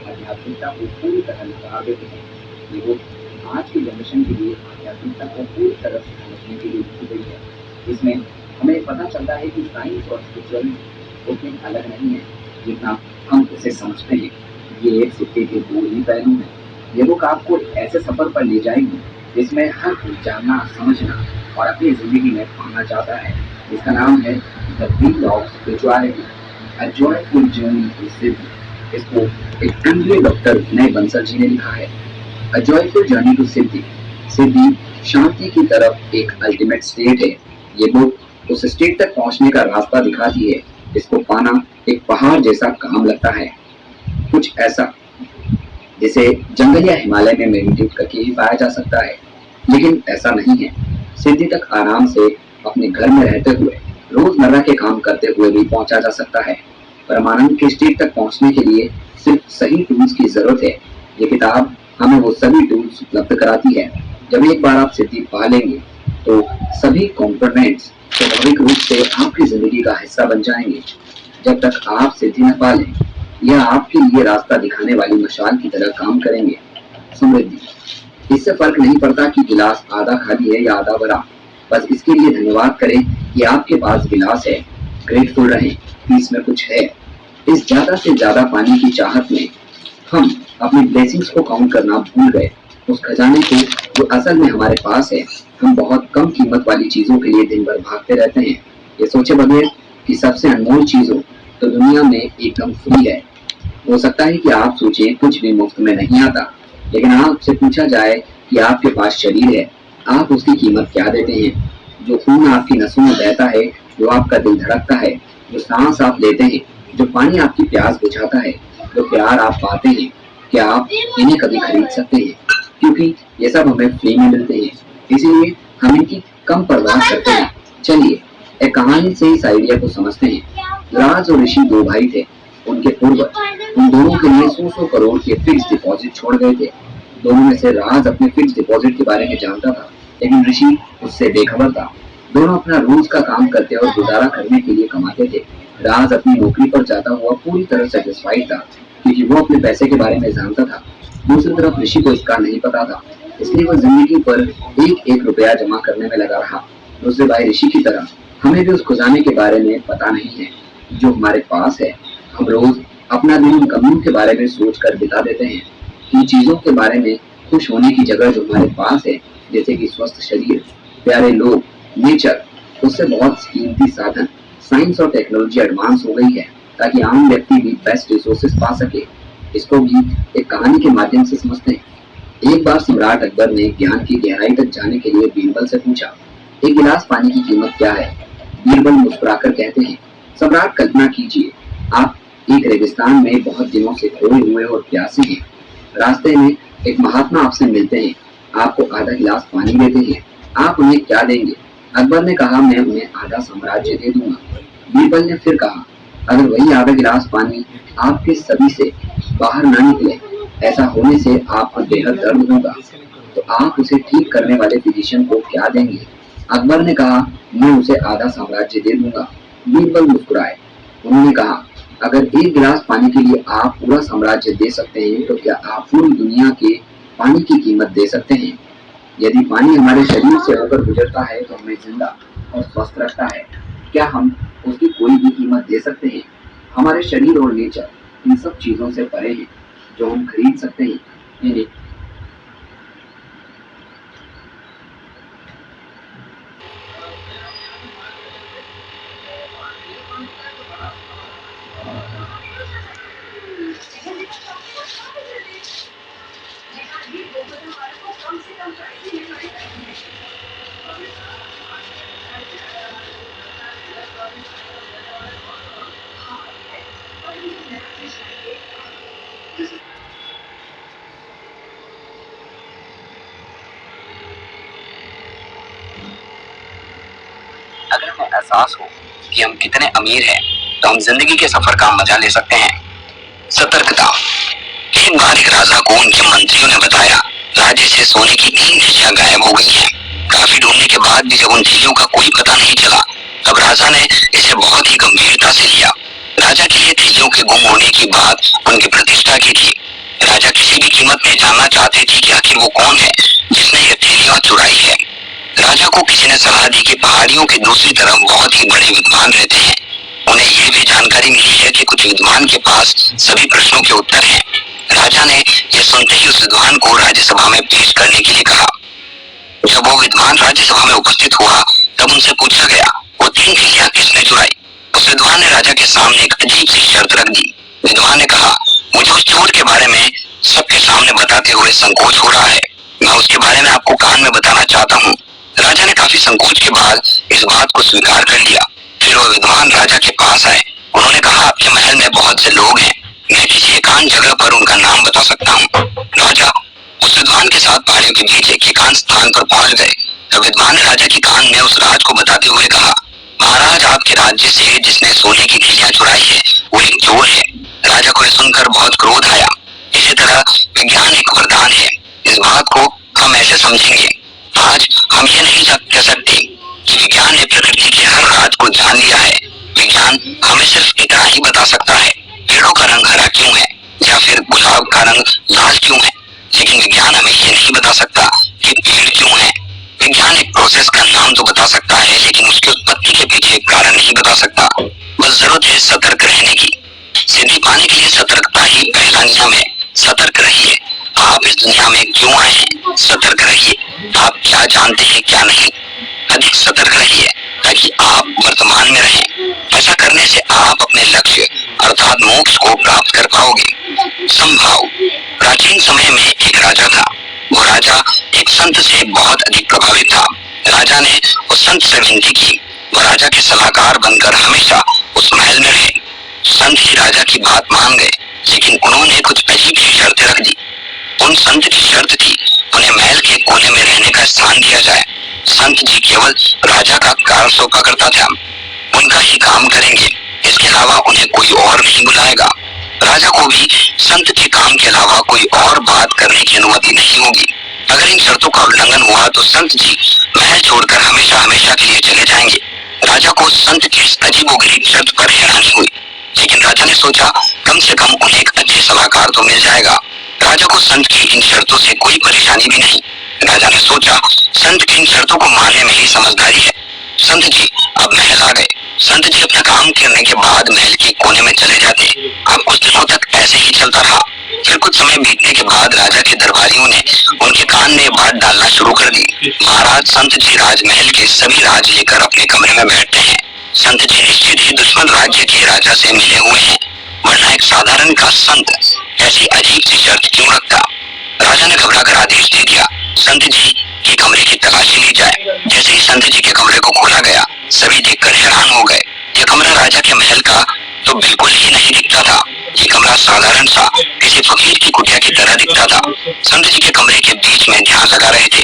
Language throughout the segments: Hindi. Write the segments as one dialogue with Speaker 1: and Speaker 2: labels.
Speaker 1: आध्यात्मिकता को पूरी तरह नकार देते हैं। ये बुक आज की जनरेशन के लिए आध्यात्मिकता को पूरी तरह से समझने के लिए लिखी गई है। इसमें हमें पता चलता है कि साइंस और स्पिरिचुअलिटी उतनी अलग नहीं है जितना हम इसे समझते हैं। ये एक सिक्के के दो ही पहलू हैं। ये बुक आपको ऐसे सफर पर ले जाएगी जिसमें हर कोई जानना, समझना और अपनी जिंदगी में पाना चाहता है। इसका नाम है the wheel of spirituality, a joyful journey to Siddhi. इसको एक इंडियन डॉक्टर विनय बंसल जी ने लिखा है। A joyful journey to Siddhi, सिद्धि शांति की तरफ एक अल्टीमेट स्टेट है। ये बुक उस स्टेट तक पहुंचने का रास्ता दिखाती है। इसको पाना एक पहाड़ जैसा काम लगता है, कुछ ऐसा जिसे जंगल या हिमालय में मेडिटेट करके ही पाया जा सकता है, लेकिन ऐसा नहीं है। सिद्धि तक आराम से अपने घर में रहते हुए, रोजमर्रा के काम करते हुए भी पहुंचा जा सकता है। परमानंद के स्टेट तक पहुंचने के लिए सिर्फ सही टूल्स की जरूरत है। ये किताब हमें वो सभी टूल्स उपलब्ध कराती है। जब एक बार आप सिद्धि पा लेंगे तो सभी कॉम्पोनेंट्स स्वाभाविक रूप से आपकी जिंदगी का हिस्सा बन जाएंगे। जब तक आप सिद्धि न पा लें, यह आपके लिए रास्ता दिखाने वाली मशाल की तरह काम करेंगे। समृद्धि, इससे फर्क नहीं पड़ता कि गिलास आधा खाली है या आधा भरा। बस इसके लिए धन्यवाद करें कि आपके पास गिलास है। ग्रेटफुल रहें कि इसमें कुछ है। इस ज्यादा से ज्यादा पानी की चाहत में हम अपनी ब्लेसिंग्स को काउंट करना भूल गए, उस खजाने को जो असल में हमारे पास है। हम बहुत कम कीमत वाली चीजों के लिए दिन भर भागते रहते हैं, ये सोचे बगैर कि सबसे अनमोल चीज हो तो दुनिया में एकदम फ्री है। हो सकता है कि आप सोचें कुछ भी मुफ्त में नहीं आता, लेकिन आपसे पूछा जाए कि आपके पास शरीर है, आप उसकी कीमत क्या देते हैं? जो खून आपकी नसों में बहता है, जो आपका दिल धड़कता है, जो सांस आप लेते हैं, जो पानी आपकी प्यास बुझाता है, जो प्यार आप पाते हैं, क्या आप इन्हें कभी खरीद सकते हैं? क्योंकि ये सब हमें फ्री में मिलते हैं, इसीलिए हम इनकी कम परवाह करते हैं। चलिए एक कहानी से इस आइडिया को समझते हैं। राज और ऋषि दो भाई थे। उनके पूर्वज उन दोनों के लिए 100 करोड़ के फिक्स डिपॉजिट छोड़ गए थे। दोनों में से राज अपने फिक्स डिपॉजिट के बारे में जानता था, लेकिन ऋषि उससे बेखबर था। दोनों अपना रोज का काम करते और गुजारा करने के लिए कमाते थे। राज अपनी नौकरी पर जाता हुआ पूरी तरह सेटिस्फाइड था, क्योंकि वो अपने पैसे के बारे में जानता था। दूसरी तरफ ऋषि को इसका नहीं पता था, इसलिए वो जिंदगी पर एक एक रुपया जमा करने में लगा रहा। दूसरे भाई ऋषि की तरह हमें भी उस खजाने के बारे में पता नहीं है जो हमारे पास है। हम रोज अपना दिन उन कमियों के बारे में सोच कर बिता देते हैं, इन चीजों के बारे में खुश होने की जगह जो हमारे पास है, जैसे कि स्वस्थ शरीर, प्यारे लोग, नेचर, उससे बहुत कीमती साधन। साइंस और टेक्नोलॉजी एडवांस हो गई है ताकि आम व्यक्ति भी बेस्ट रिसोर्सेज पा सके। इसको भी एक कहानी के माध्यम से समझते हैं। एक बार सम्राट अकबर ने ज्ञान की गहराई तक जाने के लिए बीरबल से पूछा, एक गिलास पानी की कीमत क्या है? बीरबल मुस्कुराकर कहते हैं, सम्राट कल्पना कीजिए, आप एक रेगिस्तान में बहुत दिनों से खोए हुए और प्यासे हैं। रास्ते में एक महात्मा आपसे मिलते हैं, आपको आधा गिलास पानी देते हैं। आप उन्हें क्या देंगे? अकबर ने कहा, मैं उन्हें आधा साम्राज्य दे दूंगा। बीरबल ने फिर कहा, अगर वही आधा गिलास पानी आपके सभी से बाहर ना निकले, ऐसा होने से आपको बेहद दर्द होगा, तो आप उसे ठीक करने वाले फिजिशियन को क्या देंगे? अकबर ने कहा, मैं उसे आधा साम्राज्य दे दूंगा। बीरबल मुस्कुराए। उन्होंने कहा, अगर एक गिलास पानी के लिए आप पूरा साम्राज्य दे सकते हैं, तो क्या आप पूरी दुनिया के पानी की कीमत दे सकते हैं? यदि पानी हमारे शरीर से होकर गुजरता है तो हमें जिंदा और स्वस्थ रखता है, क्या हम उसकी कोई भी कीमत दे सकते हैं? हमारे शरीर और नेचर इन सब चीजों से परे हैं जो हम खरीद सकते हैं। इन्हें अगर हमें एहसास हो कि हम कितने अमीर हैं, तो हम जिंदगी के सफर का मजा ले सकते हैं। सतर्कता। एक बार एक राजा को उनके मंत्रियों ने बताया, राज्य से सोने की 3 चिड़ियां गायब हो गई हैं। काफी ढूंढने के बाद भी जब उन चिड़ियों का कोई पता नहीं चला, तब राजा ने इसे बहुत ही गंभीरता से लिया। राजा के लिए चिड़ियों के गुम होने की बात उनकी प्रतिष्ठा की थी।
Speaker 2: राजा किसी भी कीमत में जानना चाहते थे कि आखिर वो कौन है जिसने ये थैलियां चुराई है। राजा को किसी ने सलाह दी कि पहाड़ियों की दूसरी तरफ बहुत ही बड़े विद्वान रहते हैं। उन्हें ये भी जानकारी मिली है कि कुछ विद्वान के पास सभी प्रश्नों के उत्तर हैं। राजा ने यह सुनते ही उस विद्वान को राज्यसभा में पेश करने के लिए कहा। जब वो विद्वान राज्यसभा में उपस्थित हुआ तब उनसे पूछा गया, वो 3 थैलियां किसने चुराई? उस विद्वान ने राजा के सामने एक अजीब सी शर्त रख दी। विद्वान ने कहा, मुझे उस चोर के बारे में सबके सामने बताते हुए संकोच हो रहा है। मैं उसके बारे में आपको कान में बताना चाहता हूँ। राजा ने काफी संकोच के बाद इस बात को स्वीकार कर लिया। फिर वो विद्वान राजा के पास आए। उन्होंने कहा, आपके महल में बहुत से लोग हैं, मैं किसी एकांत जगह पर उनका नाम बता सकता हूँ। राजा उस विद्वान के साथ पहाड़ियों के बीच एक एकांत स्थान पर पहुंच गए। तब विद्वान ने राजा के कान में उस राज को बताते हुए कहा, महाराज, आपके राज्य से जिसने सोने की थैलियां चुराई है वो एक चोर है। राजा को यह सुनकर बहुत क्रोध आया। इसी तरह विज्ञान एक वरदान है। इस बात को हम ऐसे समझेंगे। आज हम ये नहीं कह सकते कि विज्ञान ने प्रकृति के हर राज को जान लिया है। विज्ञान हमें सिर्फ इतना ही बता सकता है, पेड़ों का रंग हरा क्यों है या फिर गुलाब का रंग लाल क्यों है। लेकिन विज्ञान हमें ये नहीं बता सकता कि पेड़ क्यों है। विज्ञान एक प्रोसेस का नाम तो बता सकता है, लेकिन उसकी उत्पत्ति के पीछे कारण नहीं बता सकता। बस जरूरत है सतर्क रहने की। सिद्धि पाने के लिए सतर्कता ही पहला नियम है। सतर्क रहिए। आप इस दुनिया में क्यों आए हैं, सतर्क रहिए। आप क्या जानते हैं क्या नहीं, अधिक सतर्क रहिए ताकि आप वर्तमान में रहें। ऐसा करने से आप अपने लक्ष्य अर्थात मोक्ष को प्राप्त कर पाओगे। संभाव। प्राचीन समय में एक राजा था। वो राजा एक संत से बहुत अधिक प्रभावित था। राजा ने उस संत से विनती की। वो राजा के सलाहकार बनकर हमेशा उस महल में रहे। संत ही राजा की बात मान गए, लेकिन उन्होंने कुछ अजीब सी शर्तें रख दी। उन संत की शर्त थी, उन्हें महल के कोने में रहने का स्थान दिया जाए। संत जी केवल राजा का कार्य सौंपा करता था, उनका ही काम करेंगे, इसके अलावा उन्हें कोई और नहीं बुलाएगा। राजा को भी संत के काम के अलावा कोई और बात करने की अनुमति नहीं होगी। अगर इन शर्तों का उल्लंघन हुआ तो संत जी महल छोड़कर हमेशा हमेशा के लिए चले जाएंगे। राजा को संत की इस अजीबोगरीब शर्त पर हैरानी हुई, लेकिन राजा ने सोचा कम से कम उन्हें एक अच्छे सलाहकार तो मिल जाएगा। राजा को संत की इन शर्तों से कोई परेशानी भी नहीं। राजा ने सोचा संत की इन शर्तों को मानने में ही समझदारी है। संत जी अब महल आ गए। संत जी अपना काम करने के बाद महल के कोने में चले जाते। अब कुछ दिनों तक ऐसे ही चलता रहा। फिर कुछ समय बीतने के बाद राजा के दरबारियों ने उनके कान में बात डालना शुरू कर दी। महाराज, संत जी राजमहल के सभी राज लेकर अपने कमरे में बैठते हैं। संत जी निश्चित ही दुश्मन राज्य के राजा से मिले हुए हैं, वरना एक साधारण का संत ऐसी अजीब सी शर्त क्यों रखता। राजा ने घबराकर आदेश दे दिया, संत जी के कमरे की तलाशी ली जाए। जैसे ही संत जी के कमरे को खोला गया, सभी देखकर हैरान हो गए। यह कमरा राजा के महल का तो बिल्कुल ही नहीं दिखता था। ये कमरा साधारण सा किसी फकीर की कुटिया की तरह दिखता था। संत जी के कमरे के बीच में ध्यान लगा रहे थे।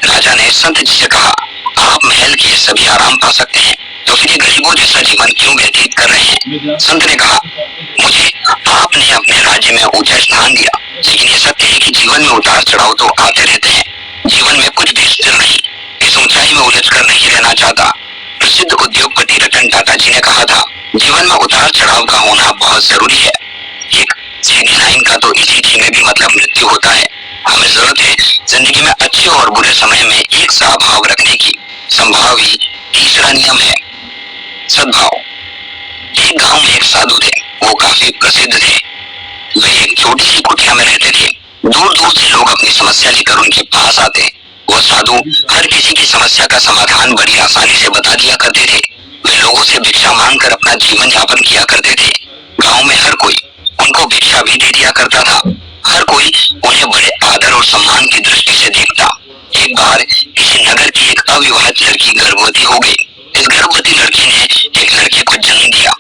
Speaker 2: राजा ने संत जी से कहा, आप महल के सभी आराम पा सकते हैं, तो फिर ये गरीबों जैसा जीवन क्यों व्यतीत कर रहे हैं। संत ने कहा, मुझे आपने अपने राज्य में ऊंचा स्थान दिया, लेकिन ये सत्य है कि जीवन में उतार चढ़ाव तो आते रहते हैं। जीवन में कुछ भी स्थिर नहीं। इस ऊंचाई में उलझ कर नहीं रहना चाहता। प्रसिद्ध उद्योगपति रतन टाटा जी ने कहा था, जीवन में उतार चढ़ाव का होना बहुत जरूरी है। एक सीधी लाइन का तो इसी में भी मतलब मृत्यु होता है। हमें जरूरत है जिंदगी में अच्छे और बुरे समय में एक सा भाव रखने की। संभाव ही तीसरा नियम है। सद्भाव। एक गांव में एक साधु थे। वो काफी प्रसिद्ध थे। वे एक छोटी सी कुटिया में रहते थे। दूर दूर से लोग अपनी समस्या लेकर उनके पास आते। वो साधु हर किसी की समस्या का समाधान बड़ी आसानी से बता दिया करते थे। वे लोगों से भिक्षा मांगकर अपना जीवन यापन किया करते थे। गांव में हर कोई उनको भिक्षा भी दे दिया करता था। हर कोई उन्हें बड़े आदर और सम्मान की दृष्टि से देखता। एक बार किसी नगर की एक अविवाहित लड़की गर्भवती हो गई। इस गर्भवती लड़की ने एक लड़के को जन्म दिया।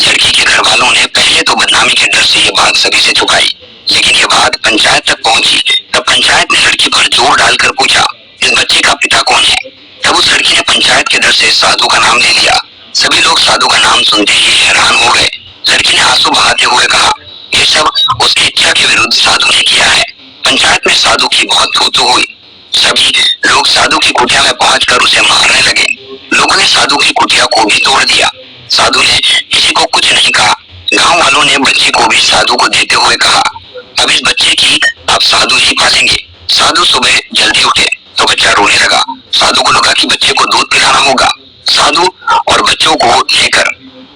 Speaker 2: लड़की के घर वालों ने पहले तो बदनामी के डर से ये बात सभी से छुपाई, लेकिन ये बात पंचायत तक पहुंची। तब पंचायत ने लड़की पर जोर डालकर पूछा, इस बच्चे का पिता कौन है। तब उस लड़की ने पंचायत के डर से साधु का नाम ले लिया। सभी लोग साधु का नाम सुनते ही हैरान हो गए। लड़की ने आंसू बहाते हुए कहा, ये सब उसकी इच्छा के विरुद्ध साधु ने किया है। पंचायत में साधु की बहुत थू हुई। सभी लोग साधु की कुटिया में पहुंचकर उसे मारने लगे। लोगों ने साधु की कुटिया को भी तोड़ दिया। साधु ने किसी को कुछ नहीं कहा। गांव वालों ने बच्चे को भी साधु को देते हुए कहा, अब इस बच्चे साधु ही पालेंगे। साधु सुबह जल्दी उठे तो बच्चा रोने लगा। साधु को लगा कि बच्चे को दूध पिलाना होगा। साधु और बच्चों को लेकर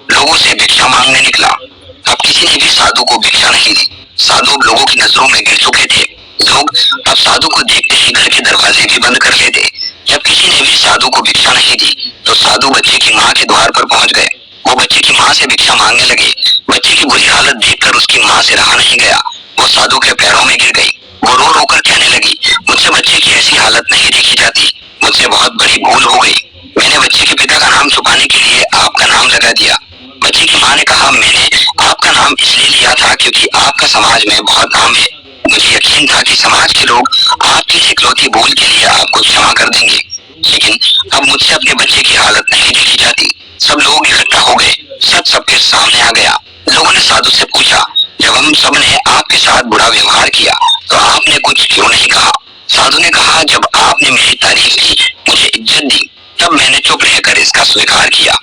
Speaker 2: लोगों से भिक्षा मांगने निकला। अब किसी ने भी साधु को भिक्षा नहीं दी। साधु अब लोगों की नजरों में गिर चुके थे। लोग अब साधु को देखते ही घर के दरवाजे भी बंद कर लेते। जब किसी ने भी साधु को भिक्षा नहीं दी तो साधु बच्चे की माँ के द्वार पर पहुंच गए। वो बच्चे की माँ से भिक्षा मांगने लगे। बच्चे की बुरी हालत देखकर उसकी माँ से रहा नहीं गया। वो साधु के पैरों में गिर गई। वो रो रो कर कहने लगी, मुझसे बच्चे की ऐसी हालत नहीं देखी जाती। मुझसे बहुत बड़ी भूल हो गई। मैंने बच्चे के पिता का नाम छुपाने के लिए आपका नाम लगा दिया। बच्चे की माँ ने कहा, मैंने आपका नाम इसलिए लिया था क्योंकि आपका समाज में बहुत नाम है। मुझे यकीन था कि समाज के लोग आपकी इस इकलौती भूल के लिए आपको क्षमा कर देंगे, लेकिन अब मुझसे अपने बच्चे की हालत नहीं देखी जाती। सब लोग इकट्ठा हो गए। सच सबके सामने आ गया। लोगों ने साधु से पूछा, जब हम सब ने आपके साथ बुरा व्यवहार किया तो आपने कुछ क्यों नहीं कहा? साधु ने कहा, जब आपने मेरी तारीफ की, मुझे इज्जत दी, तब मैंने चुप रहकर इसका स्वीकार किया।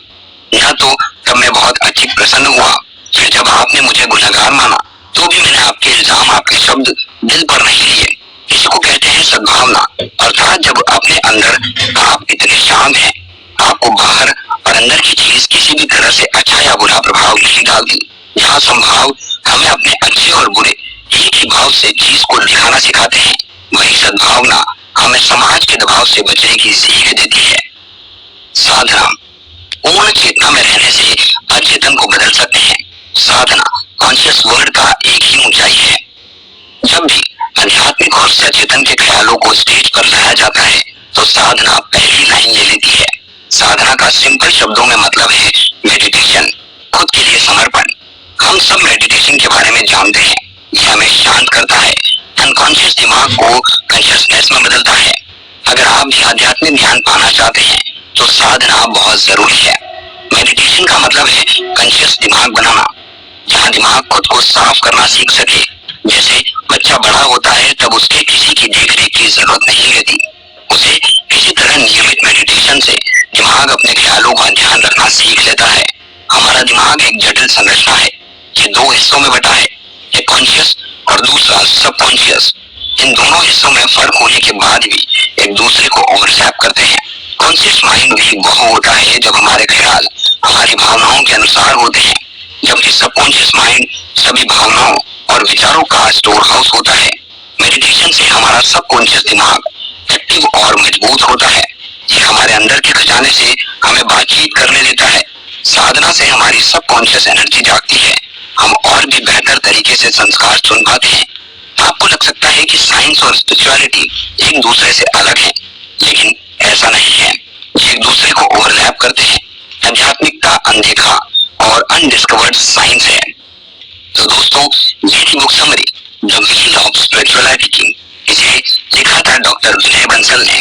Speaker 2: न तो तब मैं बहुत अधिक प्रसन्न हुआ। फिर जब आपने मुझे गुनहगार माना तो भी मैंने आपके इल्जाम, आपके शब्द दिल पर नहीं लिए। इसी को कहते हैं सद्भावना। अर्थात जब अपने अंदर आप इतने शांत हैं, आपको बाहर और अंदर की चीज किसी भी तरह से अच्छा या बुरा प्रभाव नहीं डालती। यहाँ संभाव हमें अपने अच्छे और बुरे एक ही भाव से चीज को दिखाना सिखाते हैं। वही सद्भावना हमें समाज के दबाव से बचने की सीख देती है। साधना। पूर्ण चेतना में रहने से अचेतन को बदल सकते हैं। साधना कॉन्शियस वर्ड का एक ही ऊंचाई है। जब भी आध्यात्मिक और सचेतन के ख्यालों को स्टेज पर लाया जाता है तो साधना पहली लाइन ले लेती है। साधना का सिंपल शब्दों में मतलब है मेडिटेशन, खुद के लिए समर्पण। हम सब मेडिटेशन के बारे में जानते हैं। यह हमें शांत करता है, अनकॉन्शियस दिमाग को कॉन्शियसनेस में बदलता है। अगर आप भी आध्यात्मिक ज्ञान पाना चाहते हैं तो साधना बहुत जरूरी है। मेडिटेशन का मतलब है कॉन्शियस दिमाग बनाना, जहाँ दिमाग खुद को साफ करना सीख सके। जैसे बच्चा बड़ा होता है तब उसके किसी की देखरेख की जरूरत नहीं रहती। उसे किसी तरह नियमित मेडिटेशन से दिमाग अपने ख्यालों का ध्यान रखना सीख लेता है। हमारा दिमाग एक जटिल संरचना है। ये दो हिस्सों में बटा है, एक कॉन्शियस और दूसरा सबकॉन्शियस। इन दोनों हिस्सों में फर्क होने के बाद भी एक दूसरे को ओवरलैप करते हैं। कॉन्शियस माइंड भी वह होता है जब हमारे ख्याल हमारी भावनाओं के अनुसार होते हैं, जबकि सबकॉन्शियस माइंड सभी भावनाओं और विचारों का स्टोर हाउस होता है। मेडिटेशन से हमारा सबकॉन्शियस दिमाग एक्टिव और मजबूत होता है। ये हमारे अंदर के खजाने से हमें बातचीत करने देता है। साधना से हमारी सबकॉन्शियस एनर्जी जागती है। हम और भी बेहतर तरीके से संस्कार चुन पाते हैं। आपको लग सकता है कि साइंस और स्पिरिचुअलिटी एक दूसरे से अलग है, लेकिन ऐसा नहीं है। ये एक दूसरे को ओवरलैप करते हैं। आध्यात्मिकता अनदेखा और अनडिस्कवर्ड साइंस है। तो दोस्तों, ये थी book summary the wheel of spirituality की। इसे लिखा था डॉक्टर विनय बंसल ने।